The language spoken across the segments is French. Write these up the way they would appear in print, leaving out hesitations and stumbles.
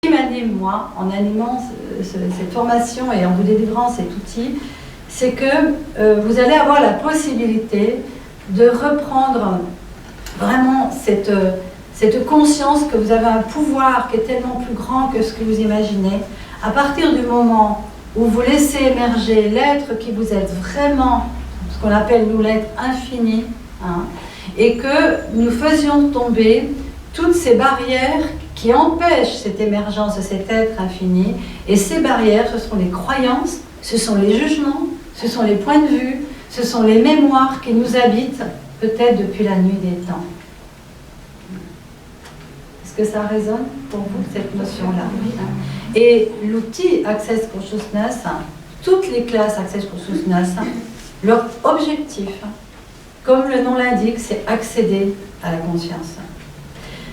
qui m'anime, moi, en animant cette formation et en vous délivrant cet outil, c'est que vous allez avoir la possibilité de reprendre vraiment cette conscience que vous avez un pouvoir qui est tellement plus grand que ce que vous imaginez, à partir du moment où vous laissez émerger l'être qui vous êtes vraiment, ce qu'on appelle nous l'être infini, hein, et que nous faisions tomber toutes ces barrières qui empêchent cette émergence de cet être infini. Et ces barrières, ce sont les croyances, ce sont les jugements, ce sont les points de vue, ce sont les mémoires qui nous habitent, peut-être depuis la nuit des temps. Est-ce que ça résonne pour vous, cette notion-là? Et l'outil Access Consciousness, toutes les classes Access Consciousness, leur objectif, comme le nom l'indique, c'est accéder à la conscience.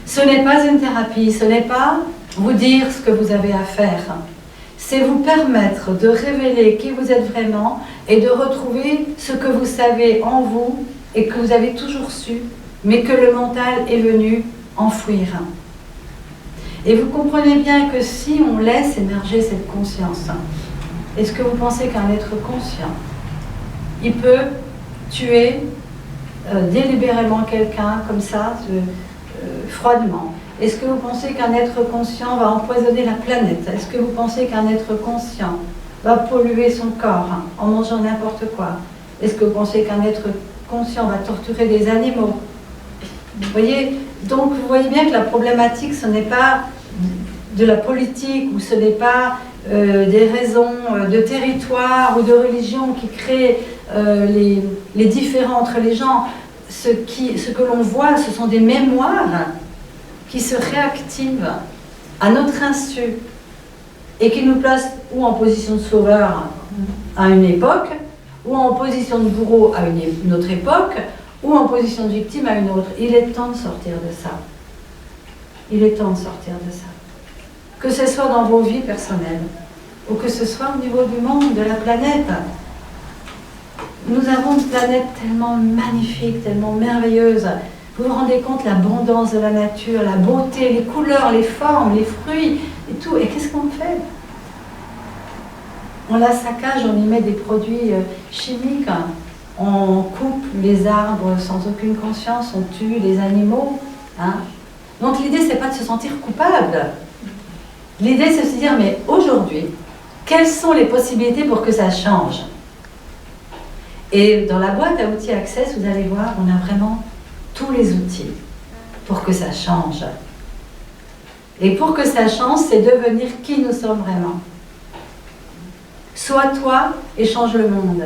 Ce n'est pas une thérapie, ce n'est pas vous dire ce que vous avez à faire. C'est vous permettre de révéler qui vous êtes vraiment et de retrouver ce que vous savez en vous et que vous avez toujours su, mais que le mental est venu enfouir. Et vous comprenez bien que si on laisse émerger cette conscience, est-ce que vous pensez qu'un être conscient, il peut tuer délibérément quelqu'un comme ça, froidement? Est-ce que vous pensez qu'un être conscient va empoisonner la planète? Est-ce que vous pensez qu'un être conscient va polluer son corps en mangeant n'importe quoi? Est-ce que vous pensez qu'un être conscient va torturer des animaux? Vous voyez, donc vous voyez bien que la problématique, ce n'est pas de la politique ou ce n'est pas des raisons de territoire ou de religion qui créent les différends entre les gens. Ce que l'on voit, ce sont des mémoires qui se réactivent à notre insu et qui nous placent ou en position de sauveur à une époque, ou en position de bourreau à une autre époque, ou en position de victime à une autre. Il est temps de sortir de ça. Il est temps de sortir de ça. Que ce soit dans vos vies personnelles, ou que ce soit au niveau du monde, de la planète. Nous avons une planète tellement magnifique, tellement merveilleuse. Vous vous rendez compte l'abondance de la nature, la beauté, les couleurs, les formes, les fruits et tout. Et qu'est-ce qu'on fait? On la saccage, on y met des produits chimiques, on coupe les arbres sans aucune conscience, on tue les animaux. Hein? Donc l'idée, c'est pas de se sentir coupable. L'idée, c'est de se dire, mais aujourd'hui, quelles sont les possibilités pour que ça change? Et dans la boîte à outils Access, vous allez voir, on a vraiment tous les outils pour que ça change. Et pour que ça change, c'est devenir qui nous sommes vraiment. Sois toi et change le monde.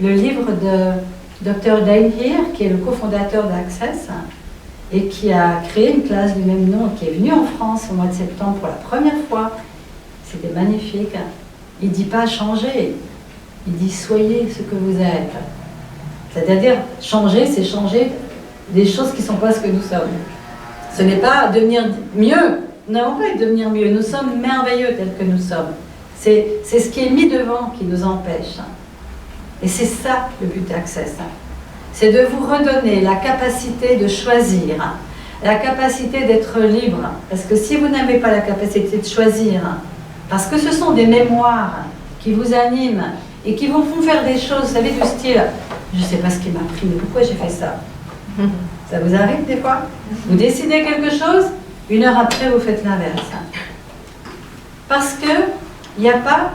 Le livre de Dr. Dane Heer, qui est le cofondateur d'Access, et qui a créé une classe du même nom, qui est venu en France au mois de septembre pour la première fois. C'était magnifique. Il ne dit pas changer, il dit soyez ce que vous êtes. C'est-à-dire changer, c'est changer des choses qui ne sont pas ce que nous sommes. Ce n'est pas devenir mieux. Nous n'avons pas à devenir mieux. Nous sommes merveilleux tels que nous sommes. C'est ce qui est mis devant qui nous empêche. Et c'est ça le but d'Access. C'est de vous redonner la capacité de choisir, la capacité d'être libre. Parce que si vous n'avez pas la capacité de choisir, parce que ce sont des mémoires qui vous animent et qui vous font faire des choses, vous savez, du style, je ne sais pas ce qui m'a pris, mais pourquoi j'ai fait ça? Ça vous arrive des fois? Vous décidez quelque chose, une heure après, vous faites l'inverse. Parce qu'il n'y a pas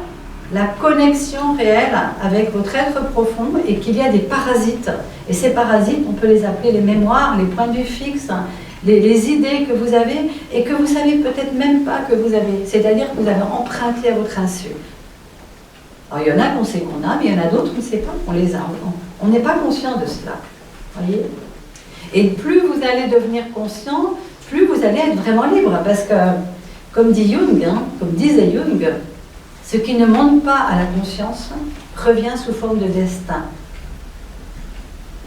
la connexion réelle avec votre être profond et qu'il y a des parasites. Et ces parasites, on peut les appeler les mémoires, les points de vue fixes, les idées que vous avez et que vous ne savez peut-être même pas que vous avez. C'est-à-dire que vous avez emprunté à votre insu. Alors il y en a qu'on sait qu'on a, mais il y en a d'autres qu'on ne sait pas qu'on les a. On n'est pas conscient de cela. Voyez ? Et plus vous allez devenir conscient, plus vous allez être vraiment libre. Parce que, comme dit Jung, comme disait Jung, ce qui ne monte pas à la conscience revient sous forme de destin.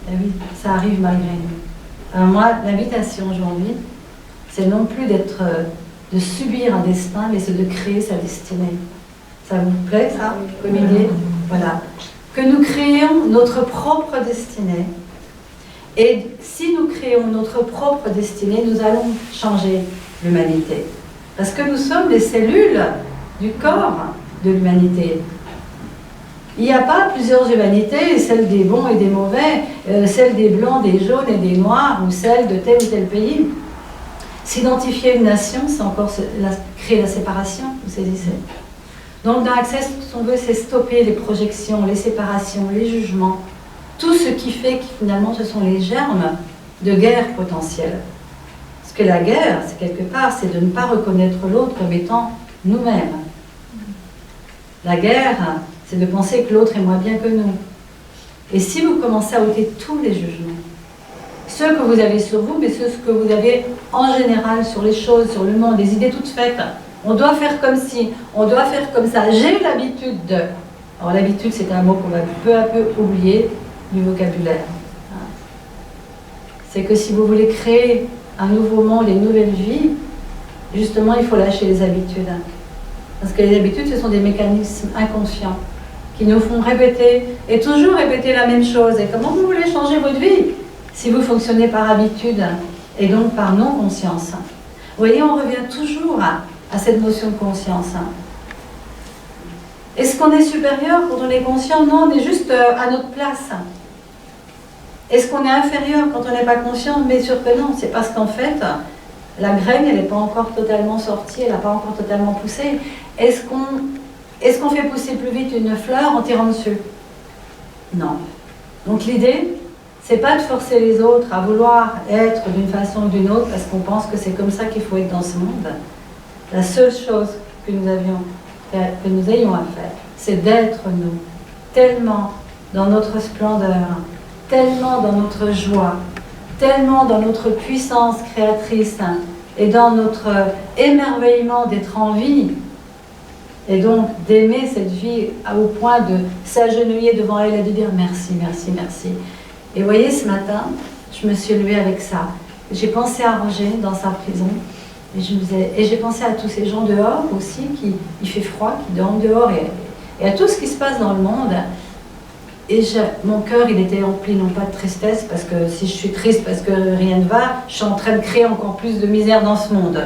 Et oui, ça arrive malgré nous. Alors moi, l'invitation aujourd'hui, c'est non plus de subir un destin, mais c'est de créer sa destinée. Ça vous plaît, ça, comme idée? Voilà. Que nous créions notre propre destinée. Et si nous créons notre propre destinée, nous allons changer l'humanité. Parce que nous sommes les cellules du corps de l'humanité. Il n'y a pas plusieurs humanités, celle des bons et des mauvais, celle des blancs, des jaunes et des noirs, ou celle de tel ou tel pays. S'identifier à une nation, c'est encore créer la séparation, vous saisissez. Donc dans Access, tout ce qu'on veut, c'est stopper les projections, les séparations, les jugements, tout ce qui fait que finalement ce sont les germes de guerre potentielle. Parce que la guerre, c'est quelque part, c'est de ne pas reconnaître l'autre comme étant nous-mêmes. La guerre, c'est de penser que l'autre est moins bien que nous. Et si vous commencez à ôter tous les jugements, ceux que vous avez sur vous, mais ceux que vous avez en général sur les choses, sur le monde, des idées toutes faites, on doit faire comme ci, on doit faire comme ça, j'ai l'habitude de... Alors l'habitude, c'est un mot qu'on va peu à peu oublier du vocabulaire. C'est que si vous voulez créer un nouveau monde et une nouvelle vie, justement, il faut lâcher les habitudes. Parce que les habitudes, ce sont des mécanismes inconscients qui nous font répéter et toujours répéter la même chose. Et comment vous voulez changer votre vie si vous fonctionnez par habitude et donc par non-conscience? Vous voyez, on revient toujours à cette notion de conscience. Est-ce qu'on est supérieur quand on est conscient? Non, on est juste à notre place. Est-ce qu'on est inférieur quand on n'est pas conscient? Bien sûr que non. C'est parce qu'en fait, la graine, elle n'est pas encore totalement sortie, elle n'a pas encore totalement poussé. Est-ce qu'on fait pousser plus vite une fleur en tirant dessus? Non. Donc l'idée, c'est pas de forcer les autres à vouloir être d'une façon ou d'une autre parce qu'on pense que c'est comme ça qu'il faut être dans ce monde. La seule chose que nous ayons à faire, c'est d'être nous, tellement dans notre splendeur, tellement dans notre joie, tellement dans notre puissance créatrice et dans notre émerveillement d'être en vie et donc d'aimer cette vie au point de s'agenouiller devant elle et de dire merci, merci, merci. Et vous voyez, ce matin, je me suis levée avec ça. J'ai pensé à Roger dans sa prison et j'ai pensé à tous ces gens dehors aussi, il fait froid, qui dorment dehors et à tout ce qui se passe dans le monde. Et mon cœur, il était empli non pas de tristesse, parce que si je suis triste parce que rien ne va, je suis en train de créer encore plus de misère dans ce monde.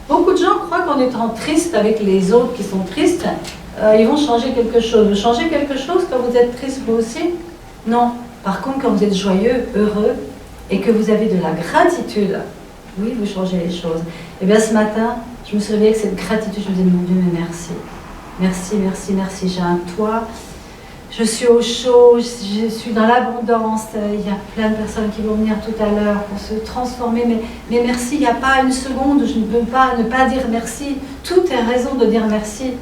Beaucoup de gens croient qu'en étant triste avec les autres qui sont tristes, ils vont changer quelque chose. Vous changez quelque chose quand vous êtes triste vous aussi? Non. Par contre, quand vous êtes joyeux, heureux, et que vous avez de la gratitude, oui, vous changez les choses. Et bien ce matin, je me suis réveillée avec cette gratitude, je me disais, mon Dieu, mais merci. Merci, merci, merci, j'ai un toit. Je suis au chaud, je suis dans l'abondance. Il y a plein de personnes qui vont venir tout à l'heure pour se transformer. Mais merci, il n'y a pas une seconde où je ne peux pas ne pas dire merci. Tout est raison de dire merci.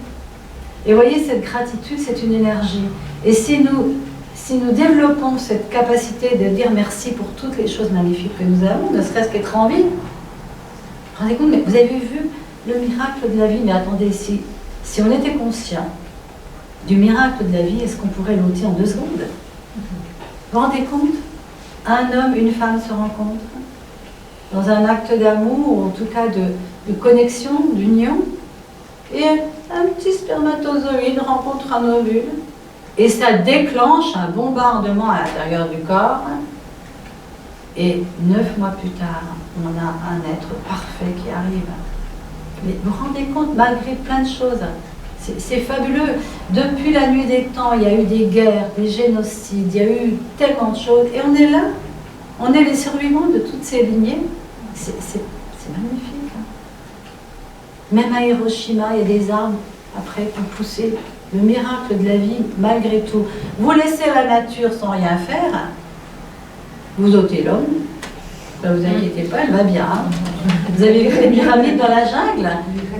Et voyez, cette gratitude, c'est une énergie. Et si nous développons cette capacité de dire merci pour toutes les choses magnifiques que nous avons, ne serait-ce qu'être en vie, rendez compte, mais vous avez vu le miracle de la vie, mais attendez, si on était conscient du miracle de la vie, est-ce qu'on pourrait l'ôter en 2 secondes? Vous vous rendez compte? Un homme, une femme se rencontrent dans un acte d'amour, ou en tout cas de connexion, d'union, et un petit spermatozoïde rencontre un ovule, et ça déclenche un bombardement à l'intérieur du corps, et 9 mois plus tard, on a un être parfait qui arrive. Mais vous vous rendez compte, malgré plein de choses, c'est fabuleux. Depuis la nuit des temps, il y a eu des guerres, des génocides, il y a eu tellement de choses. Et on est là, on est les survivants de toutes ces lignées. C'est magnifique. Hein. Même à Hiroshima, il y a des arbres, après, qui ont poussé. Le miracle de la vie, malgré tout. Vous laissez la nature sans rien faire, vous ôtez l'homme, ne vous inquiétez pas, elle va bien. Hein. Vous avez vu les pyramides dans la jungle?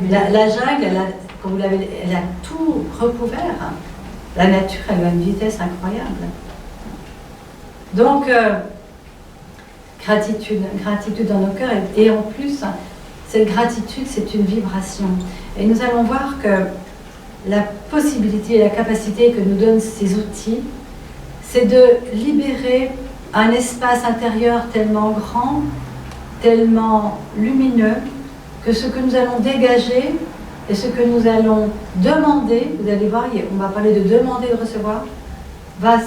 La jungle, elle a tout recouvert. La nature, elle a une vitesse incroyable. Donc, gratitude dans nos cœurs. Et en plus, cette gratitude, c'est une vibration. Et nous allons voir que la possibilité et la capacité que nous donnent ces outils, c'est de libérer un espace intérieur tellement grand, tellement lumineux, que ce que nous allons dégager et ce que nous allons demander, vous allez voir, on va parler de demander et de recevoir, va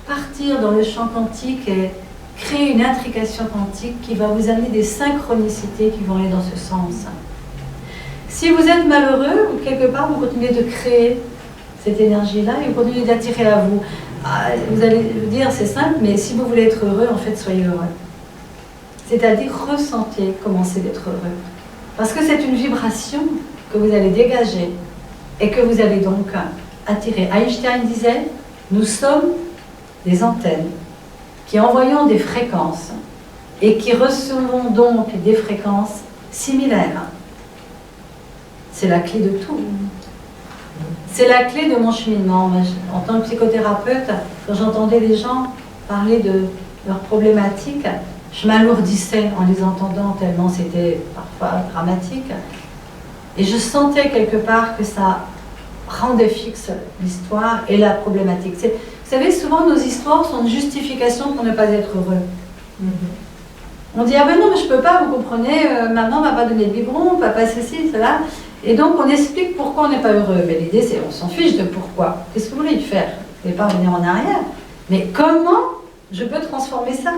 partir dans le champ quantique et créer une intrication quantique qui va vous amener des synchronicités qui vont aller dans ce sens. Si vous êtes malheureux, ou quelque part, vous continuez de créer cette énergie-là et vous continuez d'attirer à vous. Ah, vous allez vous dire, c'est simple, mais si vous voulez être heureux, en fait, soyez heureux. C'est-à-dire, ressentez comment c'est d'être heureux. Parce que c'est une vibration que vous allez dégager et que vous allez donc attirer. Einstein disait, nous sommes des antennes qui envoyons des fréquences et qui recevons donc des fréquences similaires. C'est la clé de tout. C'est la clé de mon cheminement. En tant que psychothérapeute, quand j'entendais les gens parler de leurs problématiques, je m'alourdissais en les entendant tellement c'était parfois dramatique. Et je sentais quelque part que ça rendait fixe l'histoire et la problématique. Vous savez, souvent nos histoires sont une justification pour ne pas être heureux. On dit, ah ben non, mais je peux pas, vous comprenez, maman m'a pas donné de biberon, papa ceci, cela. Et donc on explique pourquoi on n'est pas heureux. Mais l'idée c'est, on s'en fiche de pourquoi. Qu'est-ce que vous voulez faire? Vous ne pouvez pas revenir en arrière. Mais comment je peux transformer ça?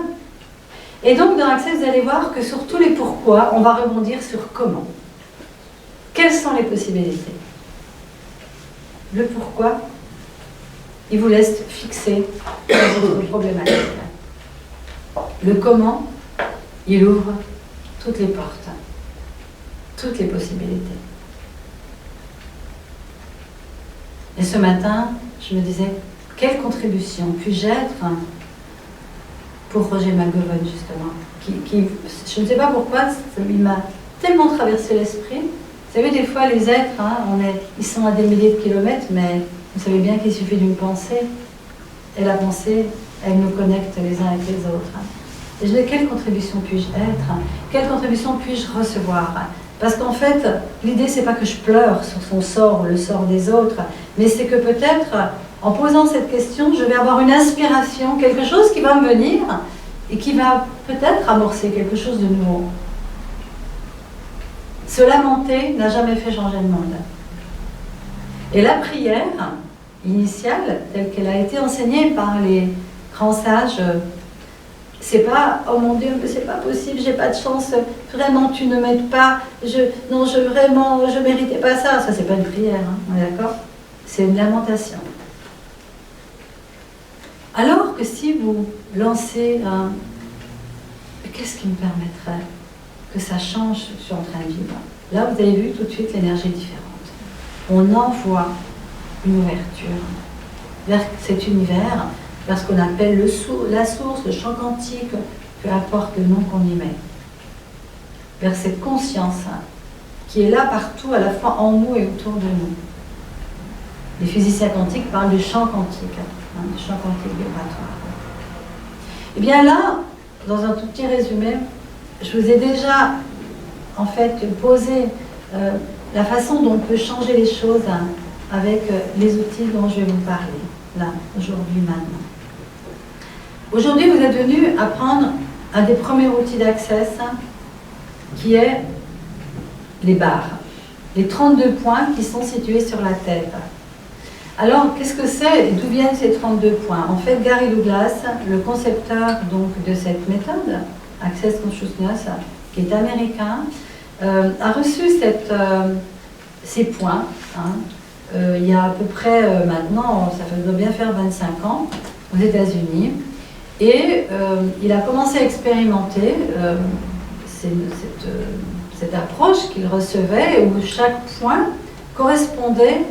Et donc dans Access, vous allez voir que sur tous les pourquoi, on va rebondir sur comment. Quelles sont les possibilités? Le pourquoi, il vous laisse fixer votre problématique. Le comment, il ouvre toutes les portes, toutes les possibilités. Et ce matin, je me disais, quelle contribution puis-je être pour Roger McGovern, justement, je ne sais pas pourquoi, il m'a tellement traversé l'esprit. Vous savez, des fois, les êtres, ils sont à des milliers de kilomètres, mais vous savez bien qu'il suffit d'une pensée. Et la pensée, elle nous connecte les uns avec les autres. Et je me dis, quelle contribution puis-je être? Quelle contribution puis-je recevoir? Parce qu'en fait, l'idée, c'est pas que je pleure sur son sort ou le sort des autres, mais c'est que peut-être, en posant cette question, je vais avoir une inspiration, quelque chose qui va me venir et qui va peut-être amorcer quelque chose de nouveau. Se lamenter n'a jamais fait changer le monde. Et la prière initiale, telle qu'elle a été enseignée par les grands sages, c'est pas « Oh mon Dieu, mais c'est pas possible, j'ai pas de chance, vraiment tu ne m'aides pas, je méritais pas ça ». Ça, c'est pas une prière, on est d'accord? C'est une lamentation. Alors que si vous lancez un « Qu'est-ce qui me permettrait que ça change, je suis en train de vivre ?» Là, vous avez vu tout de suite l'énergie différente. On envoie une ouverture vers cet univers, vers ce qu'on appelle la source, le champ quantique, peu importe le nom qu'on y met. Vers cette conscience qui est là partout, à la fois en nous et autour de nous. Les physiciens quantiques parlent du champ quantique, du champ quantique vibratoire. Et bien là, dans un tout petit résumé, je vous ai déjà en fait posé la façon dont on peut changer les choses avec les outils dont je vais vous parler, là, aujourd'hui, maintenant. Aujourd'hui, vous êtes venu apprendre un des premiers outils d'Access qui est les barres, les 32 points qui sont situés sur la tête. Alors, qu'est-ce que c'est et d'où viennent ces 32 points? En fait, Gary Douglas, le concepteur donc, de cette méthode, Access Consciousness, qui est américain, a reçu ces points il y a à peu près maintenant, ça doit bien faire 25 ans, aux États-Unis. Et il a commencé à expérimenter cette approche qu'il recevait où chaque point correspondait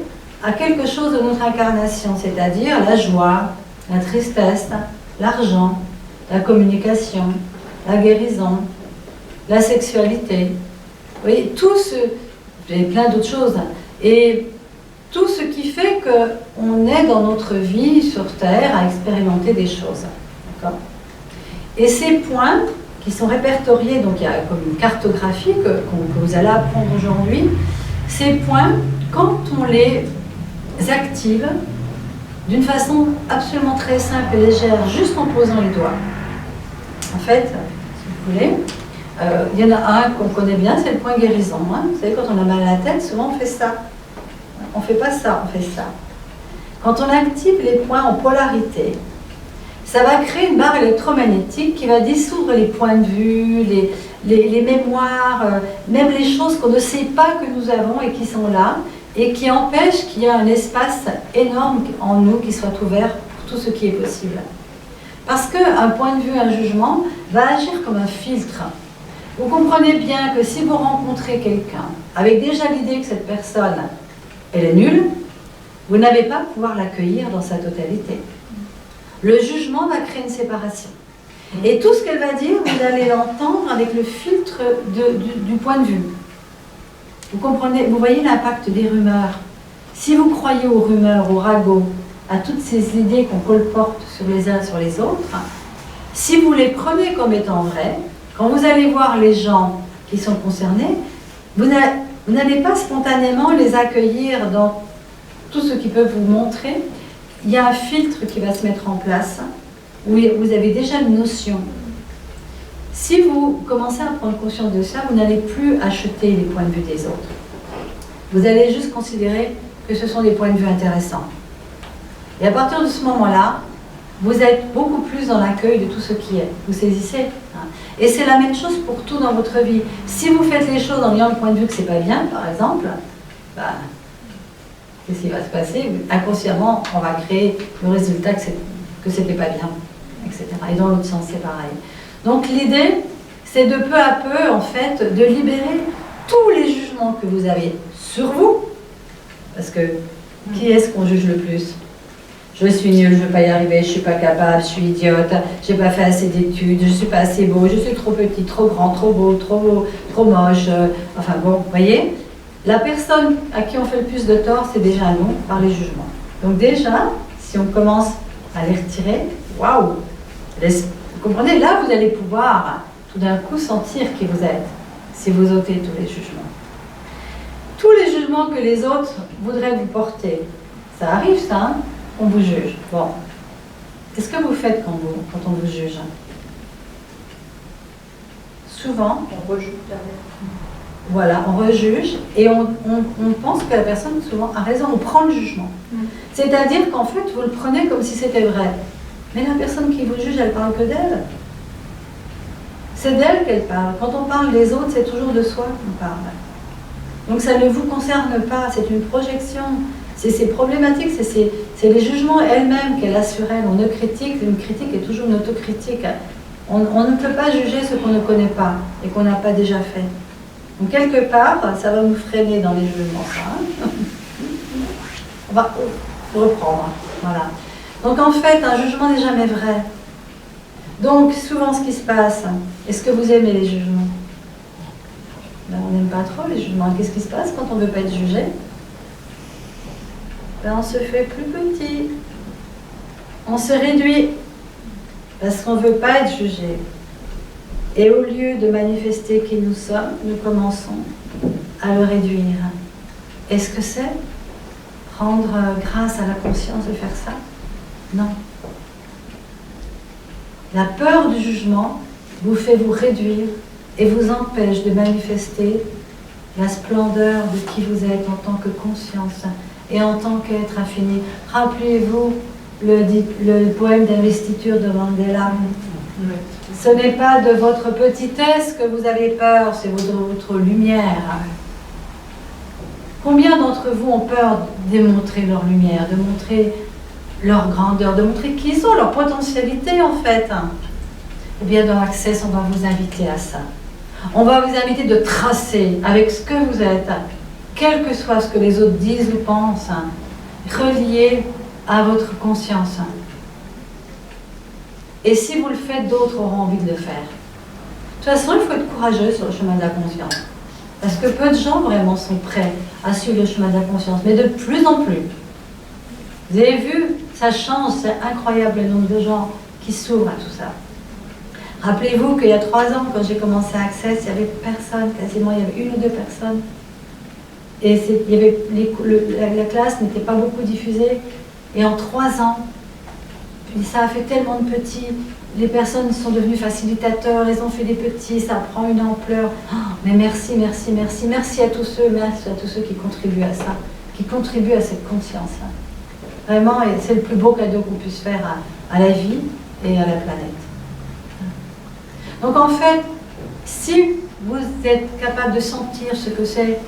à quelque chose de notre incarnation, c'est-à-dire la joie, la tristesse, l'argent, la communication, la guérison, la sexualité. Vous voyez, et plein d'autres choses. Et tout ce qui fait qu'on est dans notre vie sur Terre à expérimenter des choses. Et ces points qui sont répertoriés, donc il y a comme une cartographie que vous allez apprendre aujourd'hui, ces points, quand on les active d'une façon absolument très simple et légère, juste en posant les doigts. En fait, si vous voulez, il y en a un qu'on connaît bien, c'est le point guérison. Vous savez, quand on a mal à la tête, souvent on fait ça. On ne fait pas ça, on fait ça. Quand on active les points en polarité, ça va créer une barre électromagnétique qui va dissoudre les points de vue, les mémoires, même les choses qu'on ne sait pas que nous avons et qui sont là, et qui empêchent qu'il y ait un espace énorme en nous qui soit ouvert pour tout ce qui est possible. Parce qu'un point de vue, un jugement, va agir comme un filtre. Vous comprenez bien que si vous rencontrez quelqu'un avec déjà l'idée que cette personne, elle est nulle, vous n'avez pas pouvoir l'accueillir dans sa totalité. Le jugement va créer une séparation. Et tout ce qu'elle va dire, vous allez l'entendre avec le filtre du point de vue. Vous comprenez, vous voyez l'impact des rumeurs. Si vous croyez aux rumeurs, aux ragots, à toutes ces idées qu'on colporte sur les uns sur les autres, si vous les prenez comme étant vraies, quand vous allez voir les gens qui sont concernés, vous n'allez pas spontanément les accueillir dans tout ce qu'ils peuvent vous montrer. Il y a un filtre qui va se mettre en place, où vous avez déjà une notion. Si vous commencez à prendre conscience de ça, vous n'allez plus acheter les points de vue des autres. Vous allez juste considérer que ce sont des points de vue intéressants. Et à partir de ce moment-là, vous êtes beaucoup plus dans l'accueil de tout ce qui est. Vous saisissez, hein. Et c'est la même chose pour tout dans votre vie. Si vous faites les choses en ayant le point de vue que c'est pas bien, par exemple, qu'est-ce qui va se passer? Inconsciemment, on va créer le résultat que c'était pas bien, etc. Et dans l'autre sens, c'est pareil. Donc l'idée, c'est de peu à peu, en fait, de libérer tous les jugements que vous avez sur vous. Parce que, qui est-ce qu'on juge le plus? Je suis nulle, je ne veux pas y arriver, je ne suis pas capable, je suis idiote, je n'ai pas fait assez d'études, je ne suis pas assez beau, je suis trop petit, trop grand, trop beau, trop moche. Enfin bon, vous voyez, la personne à qui on fait le plus de tort, c'est déjà nous, par les jugements. Donc déjà, si on commence à les retirer, waouh! Vous comprenez, là vous allez pouvoir tout d'un coup sentir qui vous êtes, si vous ôtez tous les jugements. Tous les jugements que les autres voudraient vous porter, ça arrive ça, hein? On vous juge. Bon. Qu'est-ce que vous faites quand on vous juge? Souvent, on rejuge. Voilà, on rejuge et on pense que la personne souvent a raison, on prend le jugement. C'est-à-dire qu'en fait, vous le prenez comme si c'était vrai. Mais la personne qui vous juge, elle parle que d'elle. C'est d'elle qu'elle parle. Quand on parle des autres, c'est toujours de soi qu'on parle. Donc ça ne vous concerne pas, c'est une projection. C'est problématique, c'est les jugements elles-mêmes qu'elle a sur elle. On ne critique, une critique est toujours une autocritique. On ne peut pas juger ce qu'on ne connaît pas et qu'on n'a pas déjà fait. Donc quelque part, ça va nous freiner dans les jugements. Hein. On va reprendre. Voilà. Donc en fait, un jugement n'est jamais vrai. Donc souvent ce qui se passe, est-ce que vous aimez les jugements? Ben, on n'aime pas trop les jugements. Qu'est-ce qui se passe quand on ne veut pas être jugé? Ben, on se fait plus petit. On se réduit. Parce qu'on ne veut pas être jugé. Et au lieu de manifester qui nous sommes, nous commençons à le réduire. Est-ce que c'est prendre grâce à la conscience de faire ça? Non. La peur du jugement vous fait vous réduire et vous empêche de manifester la splendeur de qui vous êtes en tant que conscience et en tant qu'être infini. Rappelez-vous le poème d'investiture de Mandela. Ce n'est pas de votre petitesse que vous avez peur, c'est de votre lumière. Combien d'entre vous ont peur de démontrer leur lumière, de montrer leur grandeur, de montrer qui ils sont, leur potentialité en fait? Eh bien, dans Access, on va vous inviter à ça. On va vous inviter de tracer avec ce que vous êtes, quel que soit ce que les autres disent ou pensent, relié à votre conscience. Et si vous le faites, d'autres auront envie de le faire. De toute façon, il faut être courageux sur le chemin de la conscience. Parce que peu de gens vraiment sont prêts à suivre le chemin de la conscience, mais de plus en plus. Vous avez vu, ça change, c'est incroyable le nombre de gens qui s'ouvrent à tout ça. Rappelez-vous qu'il y a 3 ans, quand j'ai commencé à Access, il n'y avait personne, quasiment, il y avait 1 ou 2 personnes. Et il y avait la classe n'était pas beaucoup diffusée. Et en 3 ans, ça a fait tellement de petits. Les personnes sont devenues facilitateurs, elles ont fait des petits, ça prend une ampleur. Oh, mais merci, merci, merci. Merci à tous ceux qui contribuent à ça, qui contribuent à cette conscience. Vraiment, c'est le plus beau cadeau qu'on puisse faire à la vie et à la planète. Donc en fait, Si vous êtes capable de sentir ce que c'est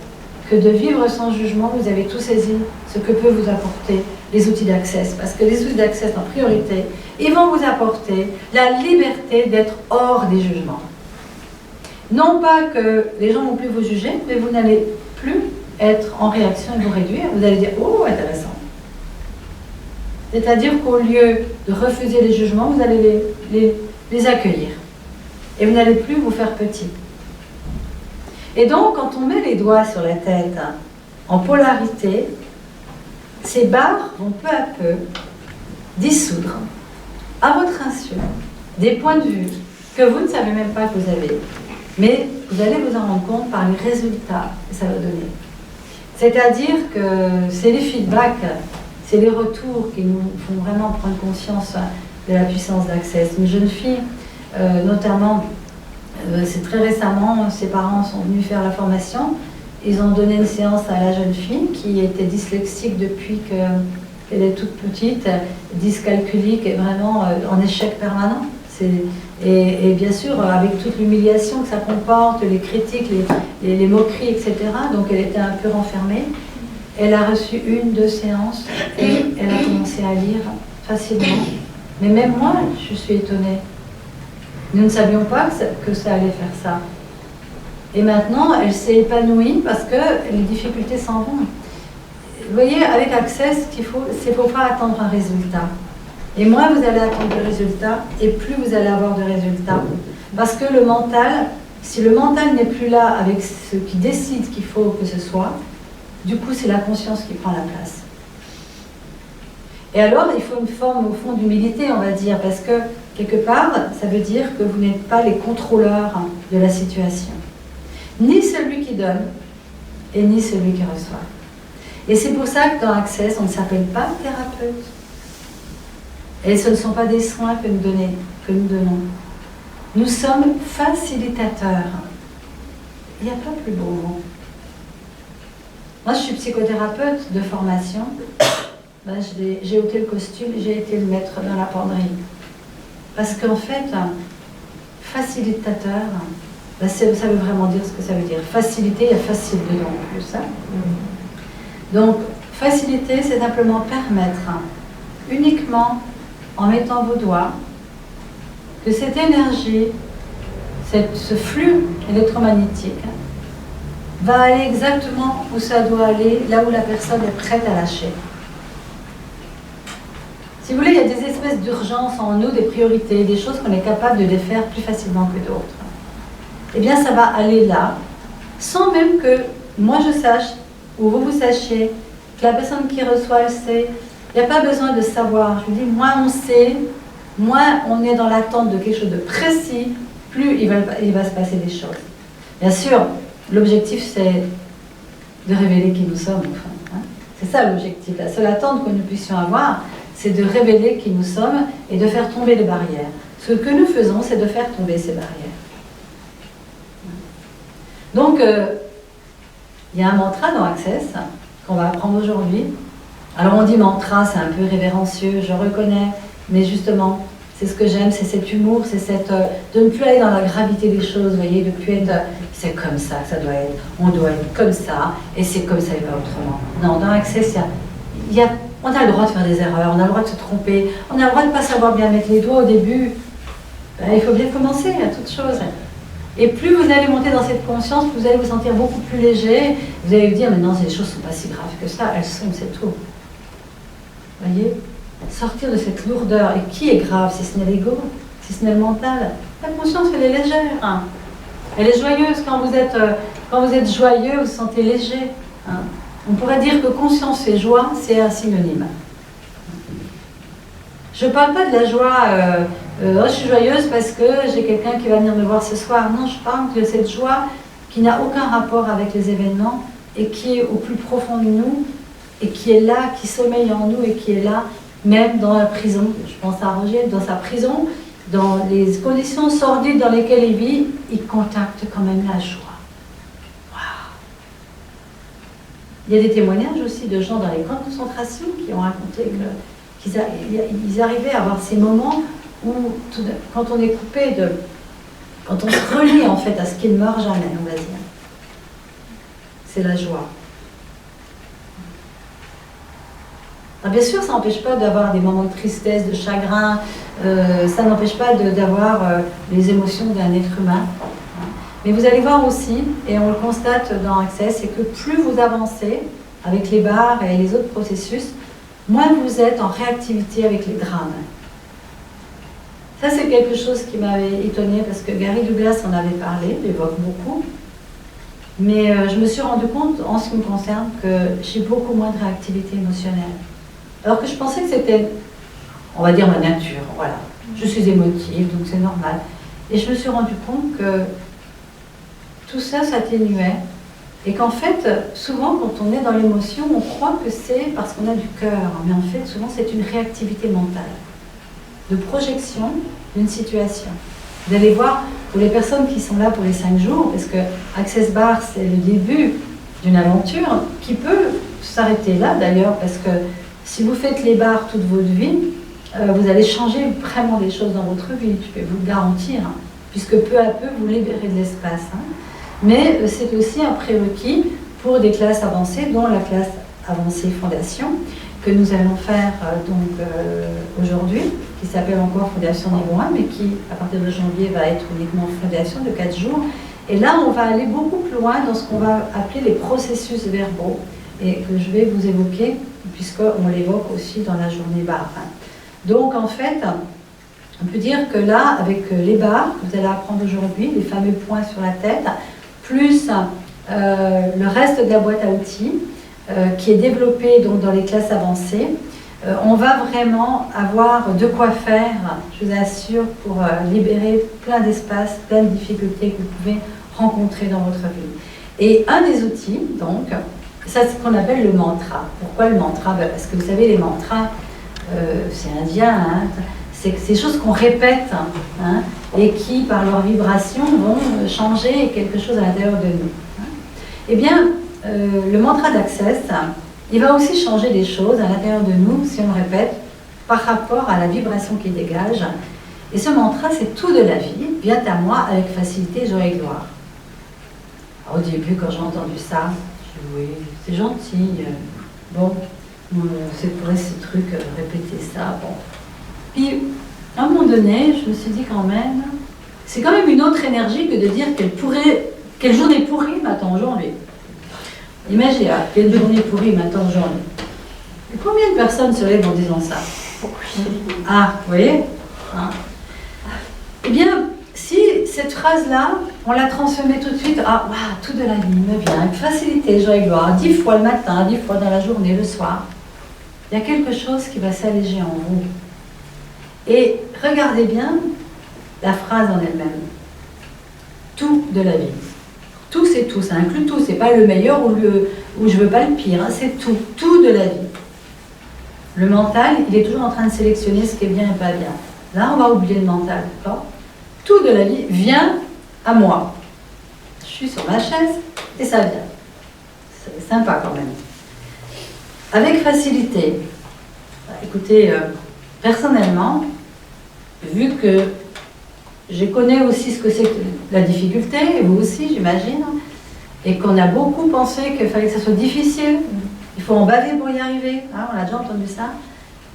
que de vivre sans jugement, vous avez tout saisi ce que peut vous apporter les outils d'Access. Parce que les outils d'Access, en priorité, ils vont vous apporter la liberté d'être hors des jugements. Non pas que les gens ne vont plus vous juger, mais vous n'allez plus être en réaction et vous réduire. Vous allez dire « Oh, intéressant ». C'est-à-dire qu'au lieu de refuser les jugements, vous allez les accueillir. Et vous n'allez plus vous faire petit. Et donc, quand on met les doigts sur la tête en polarité, ces barres vont peu à peu dissoudre, à votre insu, des points de vue que vous ne savez même pas que vous avez. Mais vous allez vous en rendre compte par les résultats que ça va donner. C'est-à-dire que c'est les feedbacks, c'est les retours qui nous font vraiment prendre conscience de la puissance d'Access. Une jeune fille, notamment, c'est très récemment, ses parents sont venus faire la formation. Ils ont donné une séance à la jeune fille qui était dyslexique depuis qu'elle est toute petite, dyscalculique et vraiment en échec permanent. Et bien sûr, avec toute l'humiliation que ça comporte, les critiques, les moqueries, etc. Donc elle était un peu renfermée. Elle a reçu 1-2 séances et elle a commencé à lire facilement. Mais même moi, je suis étonnée. Nous ne savions pas que ça allait faire ça. Et maintenant, elle s'est épanouie parce que les difficultés s'en vont. Vous voyez, avec Access, il ne faut pas attendre un résultat. Et moins vous allez attendre de résultats, et plus vous allez avoir de résultats. Parce que le mental, si le mental n'est plus là avec ce qui décide qu'il faut que ce soit, du coup, c'est la conscience qui prend la place. Et alors, il faut une forme, au fond, d'humilité, on va dire, parce que, quelque part, ça veut dire que vous n'êtes pas les contrôleurs de la situation. Ni celui qui donne, et ni celui qui reçoit. Et c'est pour ça que dans Access, on ne s'appelle pas thérapeute. Et ce ne sont pas des soins que nous donnons. Nous sommes facilitateurs. Il n'y a pas plus beau mot. Moi, je suis psychothérapeute de formation. Ben, j'ai ôté le costume et j'ai été le mettre dans la penderie. Parce qu'en fait, facilitateur, ben, ça veut vraiment dire ce que ça veut dire. Faciliter, il y a facile dedans en plus. Hein. Donc, faciliter, c'est simplement permettre, uniquement en mettant vos doigts, que cette énergie, ce flux électromagnétique, va aller exactement où ça doit aller, là où la personne est prête à lâcher. Si vous voulez, il y a des espèces d'urgence en nous, des priorités, des choses qu'on est capable de défaire plus facilement que d'autres. Eh bien, ça va aller là, sans même que moi je sache, ou vous sachiez, que la personne qui reçoit le sait. Il n'y a pas besoin de savoir. Je vous dis, moins on sait, moins on est dans l'attente de quelque chose de précis, plus il va se passer des choses. Bien sûr, l'objectif, c'est de révéler qui nous sommes. Enfin, hein. C'est ça l'objectif. La seule attente que nous puissions avoir, c'est de révéler qui nous sommes et de faire tomber les barrières. Ce que nous faisons, c'est de faire tomber ces barrières. Donc, il y a un mantra dans Access qu'on va apprendre aujourd'hui. Alors on dit mantra, c'est un peu révérencieux, je reconnais, mais justement, c'est ce que j'aime, c'est cet humour, c'est de ne plus aller dans la gravité des choses, vous voyez, de ne plus être, c'est comme ça que ça doit être, on doit être comme ça, et c'est comme ça et pas autrement. Non, dans Access, on a le droit de faire des erreurs, on a le droit de se tromper, on a le droit de ne pas savoir bien mettre les doigts au début. Ben, il faut bien commencer à toute chose. Et plus vous allez monter dans cette conscience, plus vous allez vous sentir beaucoup plus léger, vous allez vous dire, mais non, les choses ne sont pas si graves que ça, elles sont, c'est tout. Vous voyez, sortir de cette lourdeur. Et qui est grave, si ce n'est l'ego, si ce n'est le mental? La conscience, elle est légère. Hein. Elle est joyeuse. Quand vous êtes joyeux, vous vous sentez léger. Hein. On pourrait dire que conscience et joie, c'est un synonyme. Je ne parle pas de la joie, je suis joyeuse parce que j'ai quelqu'un qui va venir me voir ce soir. Non, je parle de cette joie qui n'a aucun rapport avec les événements et qui est au plus profond de nous, et qui est là, qui sommeille en nous et qui est là, même dans la prison. Je pense à Roger, dans sa prison, dans les conditions sordides dans lesquelles il vit, il contacte quand même la joie. Waouh! Il y a des témoignages aussi de gens dans les camps de concentration qui ont raconté qu'ils arrivaient à avoir ces moments où, quand on est coupé quand on se relie en fait à ce qui ne meurt jamais, on va dire. C'est la joie. Alors bien sûr, ça n'empêche pas d'avoir des moments de tristesse, de chagrin, ça n'empêche pas d'avoir les émotions d'un être humain. Mais vous allez voir aussi, et on le constate dans Access, c'est que plus vous avancez avec les barres et les autres processus, moins vous êtes en réactivité avec les drames. Ça, c'est quelque chose qui m'avait étonnée parce que Gary Douglas en avait parlé, l'évoque beaucoup. Mais je me suis rendu compte, en ce qui me concerne, que j'ai beaucoup moins de réactivité émotionnelle. Alors que je pensais que c'était, on va dire, ma nature, voilà. Je suis émotive, donc c'est normal. Et je me suis rendu compte que tout ça s'atténuait. Et qu'en fait, souvent, quand on est dans l'émotion, on croit que c'est parce qu'on a du cœur. Mais en fait, souvent, c'est une réactivité mentale, de projection d'une situation. Vous allez voir, pour les personnes qui sont là pour les 5 jours, parce que Access Bar, c'est le début d'une aventure qui peut s'arrêter là, d'ailleurs, parce que si vous faites les bars toute votre vie, vous allez changer vraiment des choses dans votre vie, je peux vous le garantir, hein, puisque peu à peu, vous libérez de l'espace. Hein. Mais c'est aussi un prérequis pour des classes avancées, dont la classe avancée fondation, que nous allons faire aujourd'hui, qui s'appelle encore Fondation niveau 1, mais qui, à partir de janvier, va être uniquement Fondation de 4 jours. Et là, on va aller beaucoup plus loin dans ce qu'on va appeler les processus verbaux, et que je vais vous évoquer, puisqu'on l'évoque aussi dans la journée barre. Donc, en fait, on peut dire que là, avec les barres que vous allez apprendre aujourd'hui, les fameux points sur la tête, plus le reste de la boîte à outils, qui est développée donc, dans les classes avancées, on va vraiment avoir de quoi faire, je vous assure, pour libérer plein d'espaces, plein de difficultés que vous pouvez rencontrer dans votre vie. Et un des outils, donc, ça c'est ce qu'on appelle le mantra. Pourquoi le mantra? Parce que vous savez, les mantras, c'est indien, hein, c'est ces choses qu'on répète hein, et qui, par leur vibration, vont changer quelque chose à l'intérieur de nous. Hein. Eh bien, le mantra d'Access, il va aussi changer des choses à l'intérieur de nous, si on le répète, par rapport à la vibration qu'il dégage. Et ce mantra, c'est tout de la vie, vient à moi avec facilité, joie et gloire. Alors, au début, quand j'ai entendu ça, je dis oui, c'est gentil, bon, c'est pour ces trucs, répéter ça, bon. Puis, à un moment donné, je me suis dit quand même, c'est quand même une autre énergie que de dire quelle journée pourrie m'attend aujourd'hui. Imaginez, quelle journée pourrie m'attend aujourd'hui. Et combien de personnes se lèvent en disant ça? Ah, vous voyez hein. Eh bien, si cette phrase-là, on la transformait tout de suite, ah, wow, tout de la vie me vient, avec facilité, joie et gloire, 10 fois le matin, 10 fois dans la journée, le soir, il y a quelque chose qui va s'alléger en vous. Et regardez bien la phrase en elle-même. Tout de la vie. Tout, c'est tout, ça inclut tout. C'est pas le meilleur ou je veux pas le pire, hein, c'est tout. Tout de la vie. Le mental, il est toujours en train de sélectionner ce qui est bien et pas bien. Là, on va oublier le mental, d'accord? Tout de la vie vient à moi. Je suis sur ma chaise et ça vient. C'est sympa quand même. Avec facilité. Écoutez, personnellement, vu que je connais aussi ce que c'est que la difficulté, et vous aussi j'imagine, et qu'on a beaucoup pensé qu'il fallait que ça soit difficile, il faut en baver pour y arriver, hein, on a déjà entendu ça,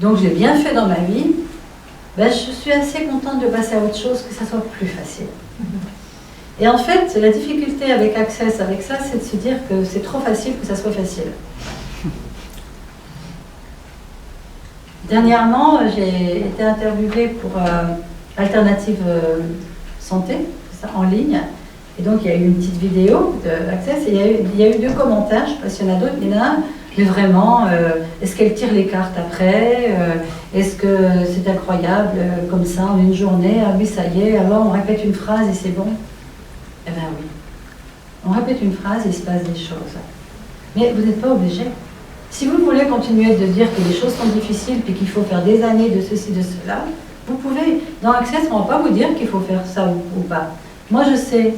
donc j'ai bien fait dans ma vie, ben, je suis assez contente de passer à autre chose, que ça soit plus facile. Et en fait, la difficulté avec Access, avec ça, c'est de se dire que c'est trop facile que ça soit facile. Dernièrement, j'ai été interviewée pour Alternative Santé, ça, en ligne. Et donc, il y a eu une petite vidéo d'Access et il y a eu 2 commentaires, je ne sais pas s'il y en a d'autres. Il y en a un, mais vraiment, est-ce qu'elle tire les cartes après est-ce que c'est incroyable, comme ça, en une journée? Ah oui, ça y est, alors on répète une phrase et c'est bon? Eh bien oui. On répète une phrase et il se passe des choses. Mais vous n'êtes pas obligé. Si vous voulez continuer de dire que les choses sont difficiles et qu'il faut faire des années de ceci, de cela, vous pouvez. Dans Access, on ne va pas vous dire qu'il faut faire ça ou pas. Moi, je sais,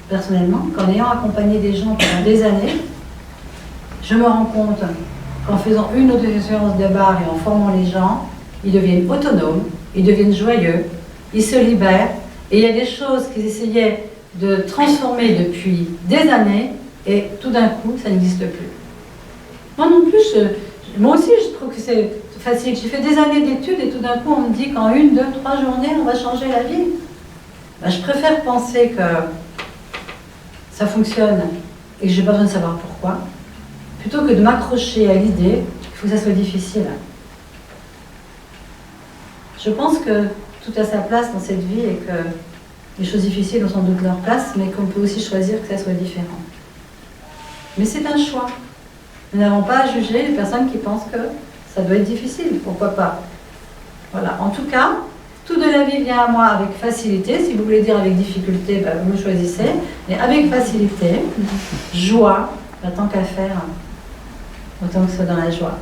personnellement, qu'en ayant accompagné des gens pendant des années, je me rends compte qu'en faisant une ou 2 séances de barre et en formant les gens, ils deviennent autonomes, ils deviennent joyeux, ils se libèrent Et il y a des choses qu'ils essayaient de transformer depuis des années, et tout d'un coup, ça n'existe plus. Moi non plus, moi aussi, je trouve que c'est facile. J'ai fait des années d'études et tout d'un coup, on me dit qu'en 1, 2, 3 journées, on va changer la vie. Ben, je préfère penser que ça fonctionne et que je n'ai pas besoin de savoir pourquoi, plutôt que de m'accrocher à l'idée qu'il faut que ça soit difficile. Je pense que tout a sa place dans cette vie et que les choses difficiles ont sans doute leur place, mais qu'on peut aussi choisir que ça soit différent. Mais c'est un choix. Nous n'avons pas à juger les personnes qui pensent que ça doit être difficile. Pourquoi pas? Voilà. En tout cas, tout de la vie vient à moi avec facilité. Si vous voulez dire avec difficulté, ben, vous choisissez. Mais avec facilité, joie, ben, tant qu'à faire, autant que ce soit dans la joie.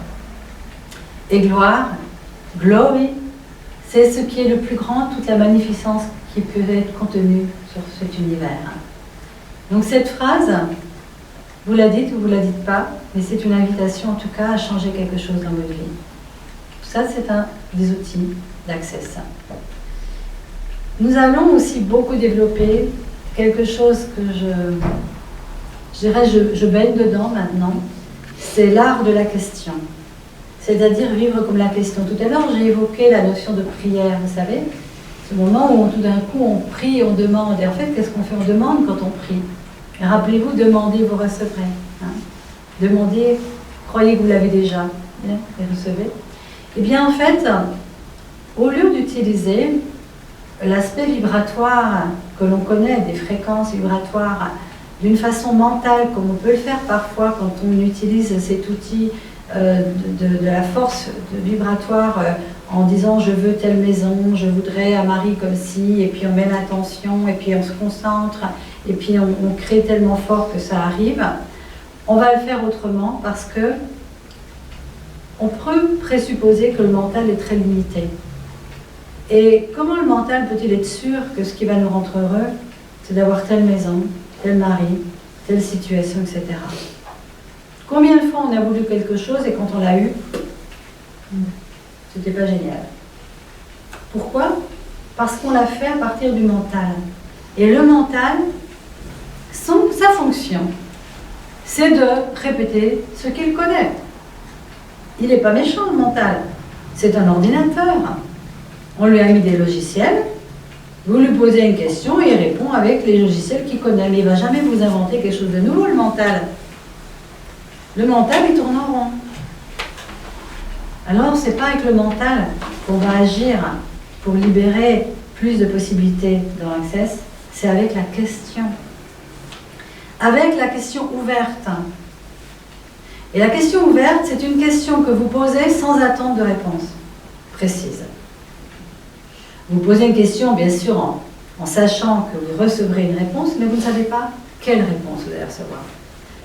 Et gloire, glory, c'est ce qui est le plus grand, toute la magnificence qui peut être contenue sur cet univers. Donc cette phrase, vous la dites ou vous la dites pas, mais c'est une invitation en tout cas à changer quelque chose dans votre vie. Tout ça, c'est un des outils d'Access. Nous allons aussi beaucoup développer quelque chose que je baigne dedans maintenant, c'est l'art de la question. C'est-à-dire vivre comme la question. Tout à l'heure, j'ai évoqué la notion de prière, vous savez, ce moment où tout d'un coup on prie, on demande. Et en fait, qu'est-ce qu'on fait? On demande quand on prie. Et rappelez-vous, demandez, vous recevrez. Hein? Demandez, croyez que vous l'avez déjà, hein, et recevez. Eh bien, en fait, au lieu d'utiliser l'aspect vibratoire que l'on connaît, des fréquences vibratoires, d'une façon mentale, comme on peut le faire parfois quand on utilise cet outil de la force vibratoire en disant je veux telle maison, je voudrais un mari comme ci, et puis on met l'attention, et puis on se concentre, et puis on crée tellement fort que ça arrive. On va le faire autrement parce que on peut présupposer que le mental est très limité. Et comment le mental peut-il être sûr que ce qui va nous rendre heureux, c'est d'avoir telle maison, tel mari, telle situation, etc. Combien de fois on a voulu quelque chose et quand on l'a eu, c'était pas génial. Pourquoi? Parce qu'on l'a fait à partir du mental. Et le mental, sa fonction, c'est de répéter ce qu'il connaît. Il n'est pas méchant, le mental. C'est un ordinateur. On lui a mis des logiciels. Vous lui posez une question et il répond avec les logiciels qu'il connaît. Mais il ne va jamais vous inventer quelque chose de nouveau, le mental. Le mental, il tourne en rond. Alors, ce n'est pas avec le mental qu'on va agir pour libérer plus de possibilités dans Access, c'est avec la question. Avec la question ouverte. Et la question ouverte, c'est une question que vous posez sans attendre de réponse précise. Vous posez une question, bien sûr, en sachant que vous recevrez une réponse, mais vous ne savez pas quelle réponse vous allez recevoir.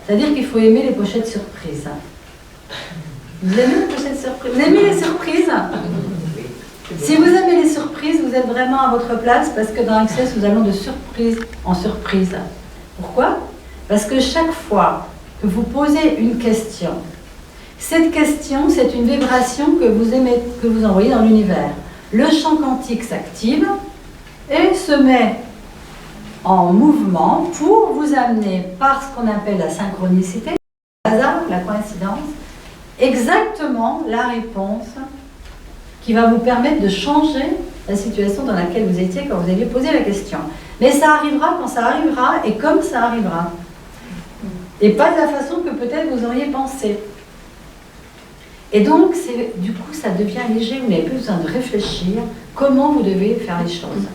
C'est-à-dire qu'il faut aimer les pochettes surprises. Vous aimez les pochettes surprises? Vous aimez les surprises? Si vous aimez les surprises, vous êtes vraiment à votre place parce que dans Access, nous allons de surprise en surprise. Pourquoi? Parce que chaque fois que vous posez une question, cette question, c'est une vibration que vous envoyez dans l'univers. Le champ quantique s'active et se met en mouvement pour vous amener, par ce qu'on appelle la synchronicité, le hasard, la coïncidence, exactement la réponse qui va vous permettre de changer la situation dans laquelle vous étiez quand vous aviez posé la question. Mais ça arrivera quand ça arrivera et comme ça arrivera. Et pas de la façon que peut-être vous auriez pensé. Et donc, du coup, ça devient léger, vous n'avez plus besoin de réfléchir comment vous devez faire les choses.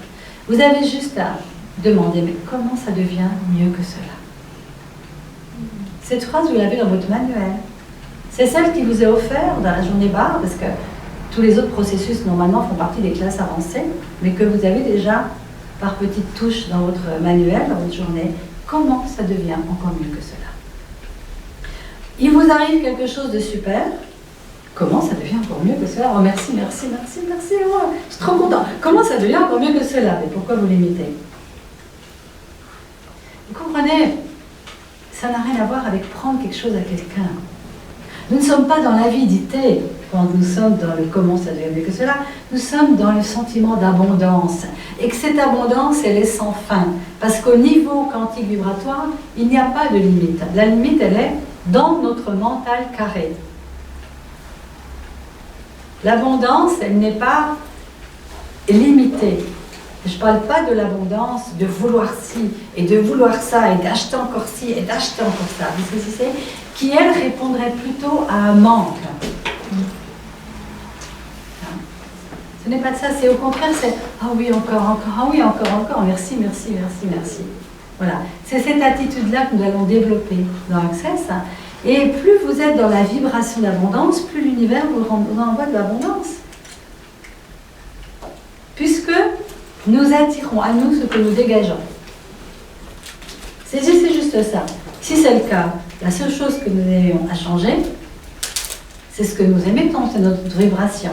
Vous avez juste à demander, mais comment ça devient mieux que cela? Cette phrase, vous l'avez dans votre manuel. C'est celle qui vous est offerte dans la journée barre, parce que tous les autres processus, normalement, font partie des classes avancées, mais que vous avez déjà, par petites touches dans votre manuel, dans votre journée, comment ça devient encore mieux que cela? Il vous arrive quelque chose de super. Comment ça devient encore mieux que cela? Oh, merci, merci, merci, merci. Oh, je suis trop content. Comment ça devient encore mieux que cela? Mais pourquoi vous l'imitez? Vous comprenez? Ça n'a rien à voir avec prendre quelque chose à quelqu'un. Nous ne sommes pas dans l'avidité. quand nous sommes dans le comment ça devient mieux que cela, nous sommes dans le sentiment d'abondance. Et que cette abondance, elle est sans fin. Parce qu'au niveau quantique vibratoire, il n'y a pas de limite. La limite, elle est dans notre mental carré. L'abondance, elle n'est pas limitée. Je ne parle pas de l'abondance de vouloir ci et de vouloir ça et d'acheter encore ci et d'acheter encore ça. Vous savez ce que c'est ? Qui, elle, répondrait plutôt à un manque. Ce n'est pas de ça, c'est au contraire, c'est « Ah oui, encore, ah oui, encore, merci, merci, merci, merci ». Voilà, c'est cette attitude-là que nous allons développer dans Access. Et plus vous êtes dans la vibration d'abondance, plus l'univers vous envoie de l'abondance. Puisque nous attirons à nous ce que nous dégageons. C'est juste ça. Si c'est le cas, la seule chose que nous ayons à changer, c'est ce que nous émettons, c'est notre vibration.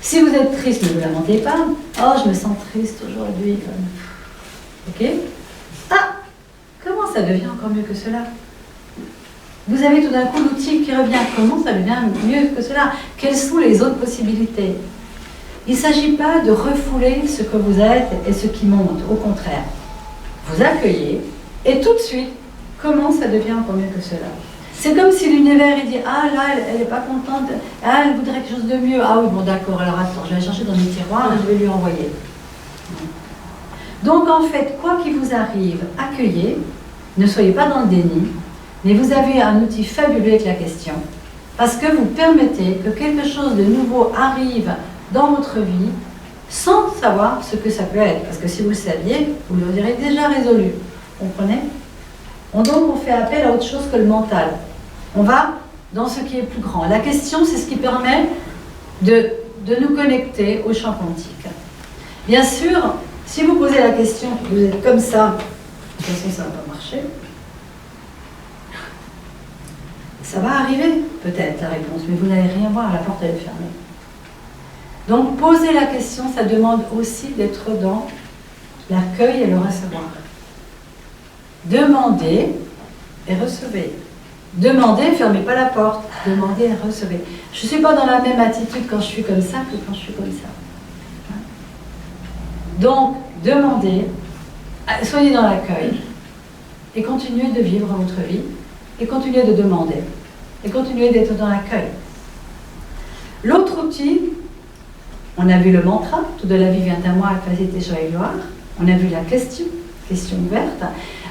Si vous êtes triste, ne vous lamentez pas. Oh, je me sens triste aujourd'hui. Ok ? Ah, comment ça devient encore mieux que cela ? Vous avez tout d'un coup l'outil qui revient. Comment ça devient mieux que cela ? Quelles sont les autres possibilités ? Il ne s'agit pas de refouler ce que vous êtes et ce qui monte. Au contraire, vous accueillez et tout de suite, comment ça devient encore mieux que cela ? C'est comme si l'univers il dit « Ah là, elle n'est pas contente, ah, elle voudrait quelque chose de mieux. Ah oui, bon d'accord, alors attends, je vais chercher dans les tiroirs et je vais lui envoyer. » Donc en fait, quoi qu'il vous arrive, accueillez, ne soyez pas dans le déni, mais vous avez un outil fabuleux avec la question, parce que vous permettez que quelque chose de nouveau arrive dans votre vie sans savoir ce que ça peut être. Parce que si vous le saviez, vous l'aurez déjà résolu. Vous comprenez ? Donc on fait appel à autre chose que le mental. On va dans ce qui est plus grand. La question, c'est ce qui permet de nous connecter au champ quantique. Bien sûr, si vous posez la question, vous êtes comme ça, de toute façon ça ne va pas marcher. Ça va arriver, peut-être, la réponse, mais vous n'allez rien voir, la porte elle est fermée. Donc poser la question, ça demande aussi d'être dans l'accueil et le recevoir. Demandez et recevez. Demandez, ne fermez pas la porte. Demandez et recevez. Je ne suis pas dans la même attitude quand je suis comme ça que quand je suis comme ça. Donc, demandez, soyez dans l'accueil et continuez de vivre votre vie et continuez de demander et continuez d'être dans l'accueil. L'autre outil, on a vu le mantra, tout de la vie vient à moi, facilité, joie et gloire. On a vu la question ouverte.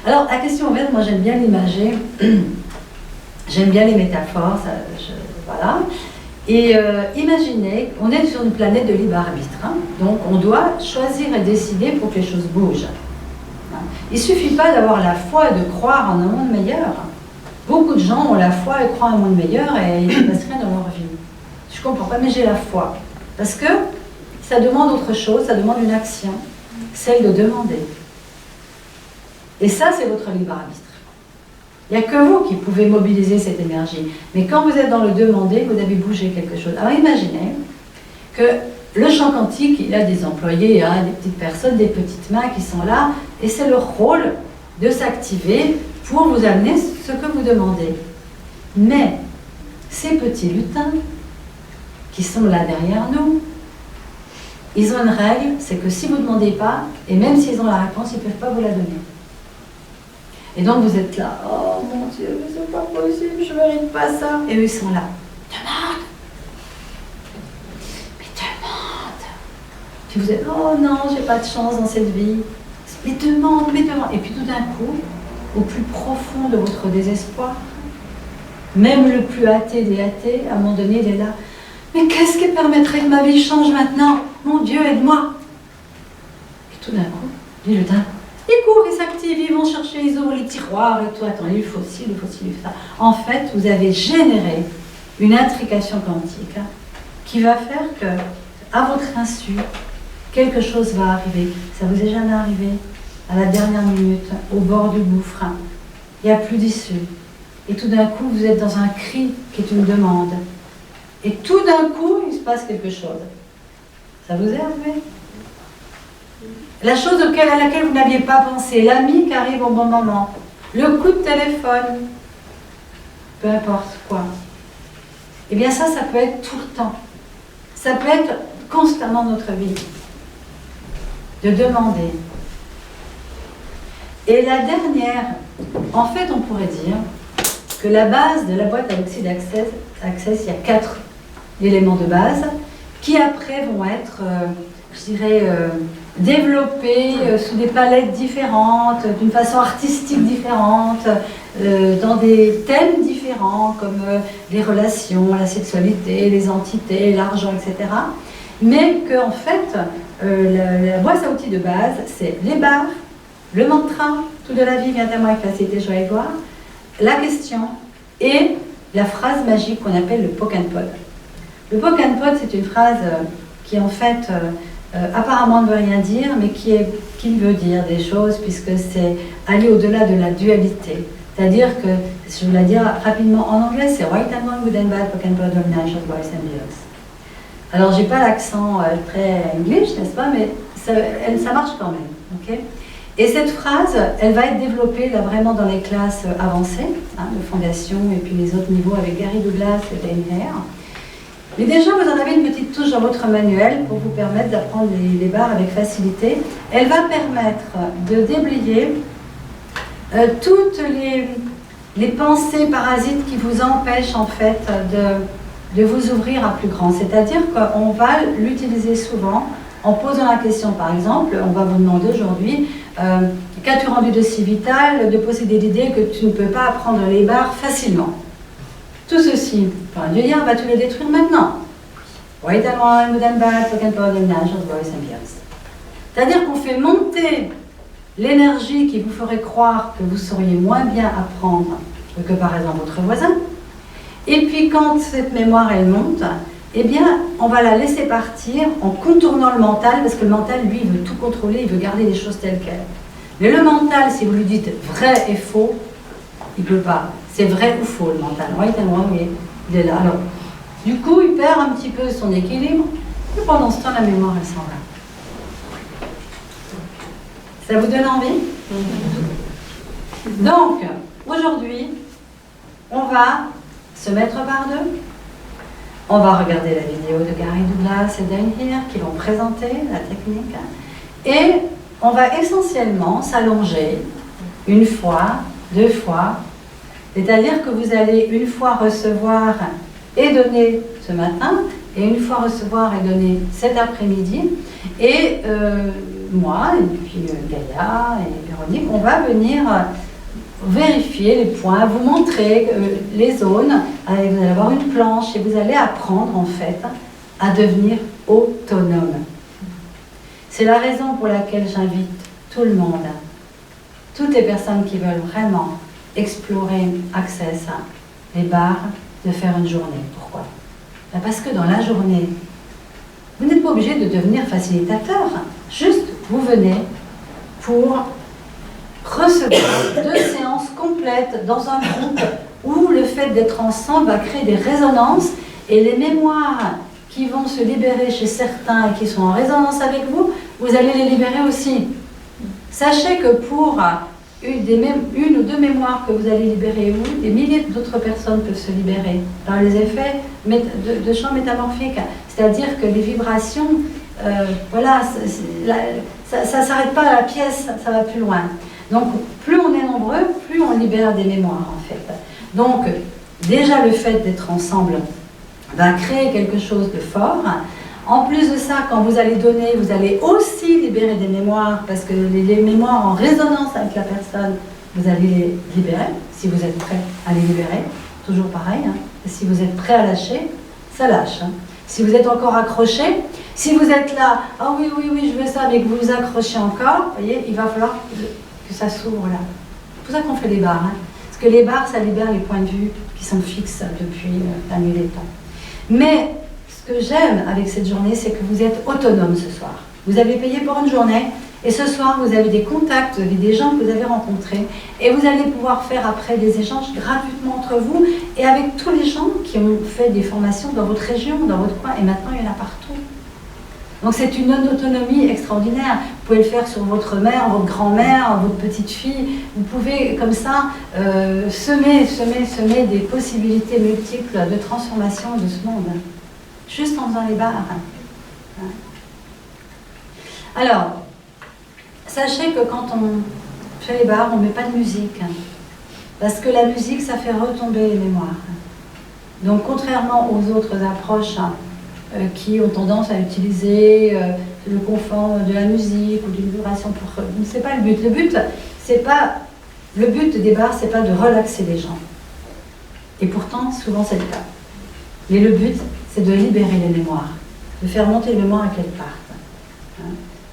Alors, la question ouverte, moi j'aime bien l'imager, j'aime bien les métaphores, voilà. Et imaginez, on est sur une planète de libre arbitre, hein, donc on doit choisir et décider pour que les choses bougent. Il ne suffit pas d'avoir la foi et de croire en un monde meilleur. Beaucoup de gens ont la foi et croient en un monde meilleur et ils ne se passe rien dans leur vie. Je ne comprends pas, mais j'ai la foi. Parce que ça demande autre chose, ça demande une action, celle de demander. Et ça, c'est votre libre arbitre. Il n'y a que vous qui pouvez mobiliser cette énergie. Mais quand vous êtes dans le demander, vous avez bougé quelque chose. Alors imaginez que le champ quantique, il a des employés, hein, des petites personnes, des petites mains qui sont là, et c'est leur rôle de s'activer pour vous amener ce que vous demandez. Mais ces petits lutins qui sont là derrière nous, ils ont une règle, c'est que si vous ne demandez pas, et même s'ils ont la réponse, ils ne peuvent pas vous la donner. Et donc vous êtes là, oh mon Dieu, mais c'est pas possible, je ne mérite pas ça. Et eux, ils sont là, demande. Mais demande. Puis vous êtes, oh non, j'ai pas de chance dans cette vie. Mais demande, mais demande. Et puis tout d'un coup, au plus profond de votre désespoir, même le plus athée des athées, à un moment donné, il est là. Mais qu'est-ce qui permettrait que ma vie change maintenant? Mon Dieu, aide-moi. Et tout d'un coup, les lutins, ils courent, ils s'activent, ils vont chercher, ils ouvrent les tiroirs et tout. Attends, il faut ci, il faut ci, il faut ça. En fait, vous avez généré une intrication quantique hein, qui va faire que, à votre insu, quelque chose va arriver. Ça vous est jamais arrivé? À la dernière minute, au bord du gouffre, il n'y a plus d'issue. Et tout d'un coup, vous êtes dans un cri qui est une demande. Et tout d'un coup, il se passe quelque chose. Ça vous est arrivé? La chose à laquelle vous n'aviez pas pensé, l'ami qui arrive au bon moment, le coup de téléphone, peu importe quoi. Eh bien ça peut être tout le temps. Ça peut être constamment notre vie. De demander. Et la dernière, en fait, on pourrait dire que la base de la boîte à oxyde Access, il y a 4 éléments de base qui après vont être, je dirais, développés sous des palettes différentes, d'une façon artistique différente, dans des thèmes différents comme les relations, la sexualité, les entités, l'argent, etc. Mais qu'en fait, la boîte à outils de base, c'est les barres, le mantra, tout de la vie vient à moi avec facilité, joie et gloire, la question et la phrase magique qu'on appelle le poke and pod. Le poke and pod, c'est une phrase qui en fait apparemment ne veut rien dire, mais qui veut dire des choses puisque c'est aller au-delà de la dualité. C'est-à-dire que, je vais la dire rapidement en anglais, c'est right and wrong, good and bad, poke and pod, domination, boys and girls. Alors, j'ai pas l'accent très English, n'est-ce pas, mais ça marche quand même, ok? Et cette phrase, elle va être développée là vraiment dans les classes avancées, de fondation et puis les autres niveaux avec Gary Douglas et Dane Hare. Mais déjà, vous en avez une petite touche dans votre manuel pour vous permettre d'apprendre les barres avec facilité. Elle va permettre de déblayer toutes les pensées parasites qui vous empêchent en fait de vous ouvrir à plus grand. C'est-à-dire qu'on va l'utiliser souvent en posant la question, par exemple, on va vous demander aujourd'hui, qu'as-tu rendu de si vital de posséder l'idée que tu ne peux pas apprendre les barres facilement? Tout ceci, Dieu dit, on va tout les détruire maintenant. C'est-à-dire qu'on fait monter l'énergie qui vous ferait croire que vous sauriez moins bien apprendre que par exemple votre voisin. Et puis quand cette mémoire elle monte, eh bien on va la laisser partir en contournant le mental, parce que le mental lui il veut tout contrôler, il veut garder les choses telles quelles. Mais le mental, si vous lui dites vrai et faux, il ne peut pas. C'est vrai ou faux le mental. Right and wrong, il est là. Alors, du coup, il perd un petit peu son équilibre, et pendant ce temps, la mémoire elle s'en va. Ça vous donne envie? Donc, aujourd'hui, on va se mettre par deux. On va regarder la vidéo de Gary Douglas et Dane Hare qui vont présenter la technique. Et on va essentiellement s'allonger une fois, 2 fois. C'est-à-dire que vous allez une fois recevoir et donner ce matin, et une fois recevoir et donner cet après-midi. Et moi, et puis Gaïa et Véronique, on va venir vérifier les points, vous montrer les zones. Vous allez avoir une planche et vous allez apprendre en fait à devenir autonome. C'est la raison pour laquelle j'invite tout le monde, toutes les personnes qui veulent vraiment explorer Access, les barres, de faire une journée. Pourquoi? Parce que dans la journée, vous n'êtes pas obligé de devenir facilitateur. Juste, vous venez pour recevoir 2 séances complètes dans un groupe où le fait d'être ensemble va créer des résonances et les mémoires qui vont se libérer chez certains et qui sont en résonance avec vous, vous allez les libérer aussi. Sachez que pour une ou 2 mémoires que vous allez libérer, ou des milliers d'autres personnes peuvent se libérer dans les effets de champs métamorphiques. C'est-à-dire que les vibrations, voilà, ça ne s'arrête pas à la pièce, ça va plus loin. Donc, plus on est nombreux, plus on libère des mémoires, en fait. Donc, déjà, le fait d'être ensemble va créer quelque chose de fort. En plus de ça, quand vous allez donner, vous allez aussi libérer des mémoires, parce que les mémoires en résonance avec la personne, vous allez les libérer, si vous êtes prêt à les libérer. Toujours pareil, hein. Si vous êtes prêt à lâcher, ça lâche. Hein. Si vous êtes encore accroché, si vous êtes là, ah oui, je veux ça, mais que vous vous accrochez encore, vous voyez, il va falloir que ça s'ouvre là. C'est pour ça qu'on fait des barres. Hein. Parce que les barres, ça libère les points de vue qui sont fixes depuis la nuit des temps. Mais ce que j'aime avec cette journée, c'est que vous êtes autonome ce soir. Vous avez payé pour une journée, et ce soir, vous avez des contacts, vous avez des gens que vous avez rencontrés, et vous allez pouvoir faire après des échanges gratuitement entre vous, et avec tous les gens qui ont fait des formations dans votre région, dans votre coin, et maintenant il y en a partout. Donc c'est une autonomie extraordinaire. pouvez le faire sur votre mère, votre grand-mère, votre petite fille. Vous pouvez comme ça semer des possibilités multiples de transformation de ce monde, juste en faisant les bars. Alors, sachez que quand on fait les bars, on ne met pas de musique, parce que la musique, ça fait retomber les mémoires. Donc, contrairement aux autres approches qui ont tendance à utiliser le confort de la musique ou d'une vibration pour... C'est pas le but. Le but des bars, c'est pas de relaxer les gens. Et pourtant, souvent, c'est le cas. Mais le but, c'est de libérer les mémoires, de faire monter les mémoires à quelque part.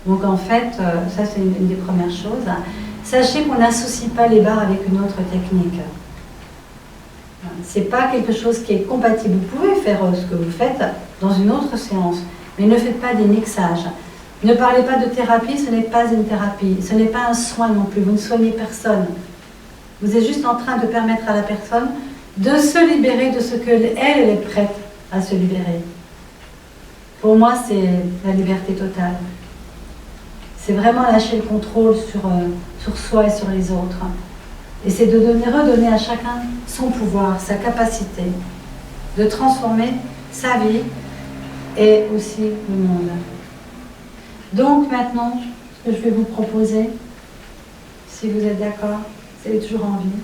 Donc, en fait, ça, c'est une des premières choses. Sachez qu'on n'associe pas les bars avec une autre technique. C'est pas quelque chose qui est compatible. Vous pouvez faire ce que vous faites dans une autre séance, mais ne faites pas des mixages. Ne parlez pas de thérapie, ce n'est pas une thérapie. Ce n'est pas un soin non plus. Vous ne soignez personne. Vous êtes juste en train de permettre à la personne de se libérer de ce qu'elle est prête à se libérer. Pour moi, c'est la liberté totale. C'est vraiment lâcher le contrôle sur soi et sur les autres. Et c'est de redonner à chacun son pouvoir, sa capacité de transformer sa vie et aussi le monde. Donc maintenant, ce que je vais vous proposer, si vous êtes d'accord, si vous avez toujours envie,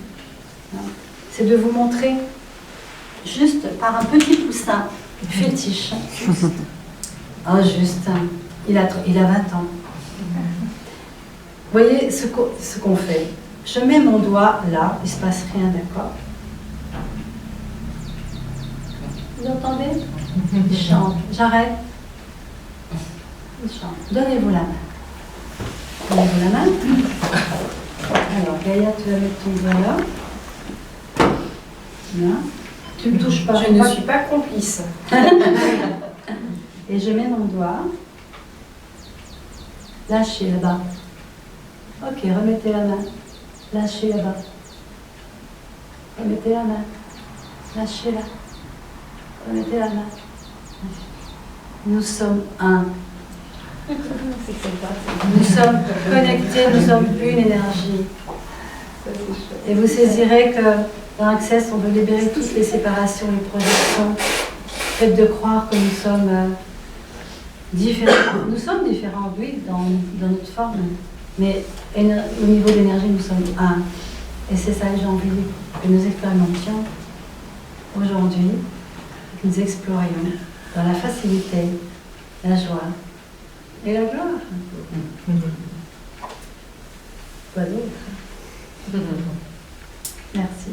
c'est de vous montrer juste par un petit poussin fétiche. Oh, juste, il a 20 ans. Vous voyez ce qu'on fait. Je mets mon doigt là, il ne se passe rien, d'accord? Vous entendez? Il chante. J'arrête. Il chante. Donnez-vous la main. Donnez-vous la main. Alors, Gaïa, tu vas mettre ton doigt là. Là. Tu ne me touches pas. Je ne suis pas complice. Et je mets mon doigt. Lâchez là-bas. Ok, remettez la main. Lâchez là-bas. Remettez la main. Lâchez-la. Remettez la main. Nous sommes un. Nous sommes connectés, nous sommes une énergie. Et vous saisirez que dans Access, on veut libérer toutes les séparations, les projections. Faites de croire que nous sommes différents. Nous sommes différents, oui, dans notre forme. Mais au niveau de l'énergie, nous sommes un. Et c'est ça que j'ai envie que nous expérimentions aujourd'hui, que nous explorions dans la facilité, la joie et la gloire. Quoi d'autre? Merci.